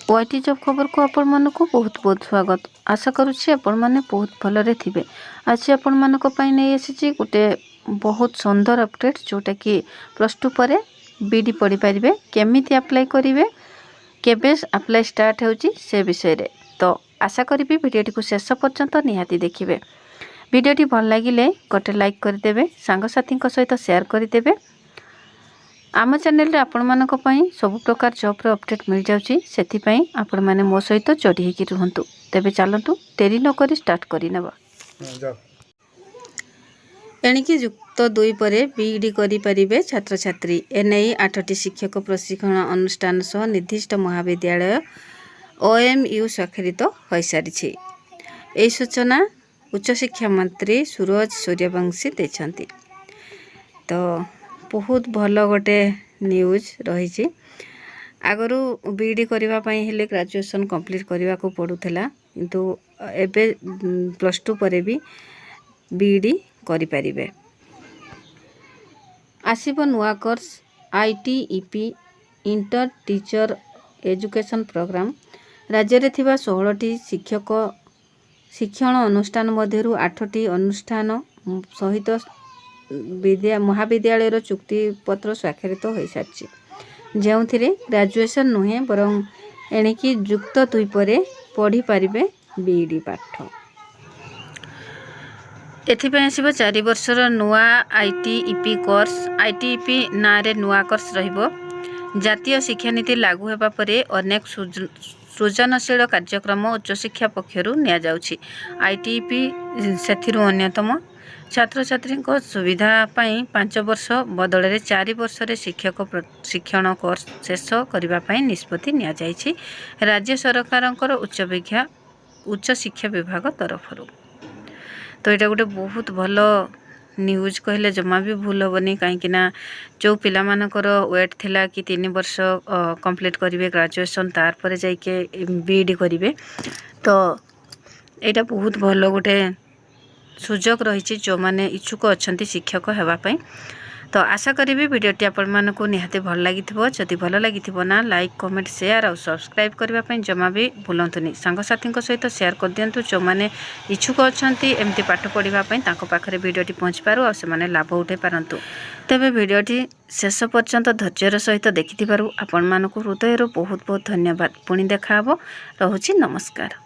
YT job खबर को आपण मन को बहुत बहुत स्वागत। आशा करुच्ची आपण मैंने बहुत भलरे थे। आज आपण मानक नहीं आसी गोटे बहुत सुंदर अपडेट जोटा कि +2 पर बीडी पढ़ी पारे केमी अप्लाई करेंगे केबे अप्लाई स्टार्ट होची से विषय रे। तो आशा करी वीडियोटी को शेष पर्यंत निहाती देखिए। वीडियोटी भल लगिले गोटे लाइक करदे, सांगसाथी सहित शेयर करदे। आम चैनल रे आपण मानक पई सब प्रकार जॉब रो अपडेट मिल जाउची, सेथि पई आपण माने मो सहित जोड़ी हेकि रहंतु। तेबे चलंतु देरी न करी स्टार्ट करि नेबा। एणिकी युक्त 2 परे बीडी करि परिबे छात्र छात्री। एनई 8टी शिक्षक प्रशिक्षण अनुष्ठान सह निर्दिष्ट महाविद्यालय ओएमयू स्वाक्षरित होई सारिछि। एई सूचना उच्च शिक्षा मंत्री सूरज सूर्यवंशी देछंती। तो बहुत भल गोटे न्यूज रही। आगरू बीडी करने हेले ग्रेजुएशन कंप्लीट करने को पड़ूला, किंतु एबे +2 पर भी बीडी करें। आसीबो नुआ course ITEP inter teacher education programme. राज्य रे थिबा 16टी शिक्षण अनुष्ठान मध्यरु 8टी अनुष्ठान सहित महाविद्यालय चुक्तिपत्र स्वाक्षरित हो सारी, जो ग्रेजुएशन नुहे बरं एणिकी युक्त 2 पर पढ़ी पारे बीडी पाठ। एथिपाई आसीबो 4 वर्षर नुआ आईटीईपी कोर्स। आईटीईपी ना रे नुआ कोर्स रहिबो। जातीय शिक्षा नीति लागू हेबा परे अनेक सृजनशील कार्यक्रम उच्च शिक्षा पक्षरु निया जाउछि। आईटीईपी सेथिरु अन्यतम। छात्र छात्री सुविधा पाई 5 वर्ष बदल 4 वर्ष रे शिक्षण कोर्स शेष करने निष्पत्ति निया जाइछि राज्य सरकार उच्च शिक्षा विभाग तरफ। तो यहाँ गोटे बहुत भल न्यूज कहले जमा भी भूल हेनी, कहीं जो पिला मानकर वेट थिला कि 3 वर्ष कंप्लीट करेंगे ग्रेजुएशन तार पर जाइके बीडी करेंगे। तो यहाँ बहुत भल गोटे सुजोग रही जो मैंने इच्छुक अच्छा शिक्षक होगापाई। तो आशा करी वीडियोटी आपण मानक निहाती भल लगी। जदि भल लगी ना लाइक कमेंट शेयर और सब्सक्राइब करने जमा भी भूलतुनि। सांगसाथी सहित शेयर कर दिंतु जो मैंने इच्छुक अच्छा एमती पाठ पढ़ापी पाखे वीडियोटी पहुँच पारू और से लाभ उठे पारंतु। तेबे वीडियोटी शेष पर्यंत धैर्यर सहित देखि आपण मानक हृदय बहुत बहुत धन्यवाद। पुणी देखा रहुछि। नमस्कार।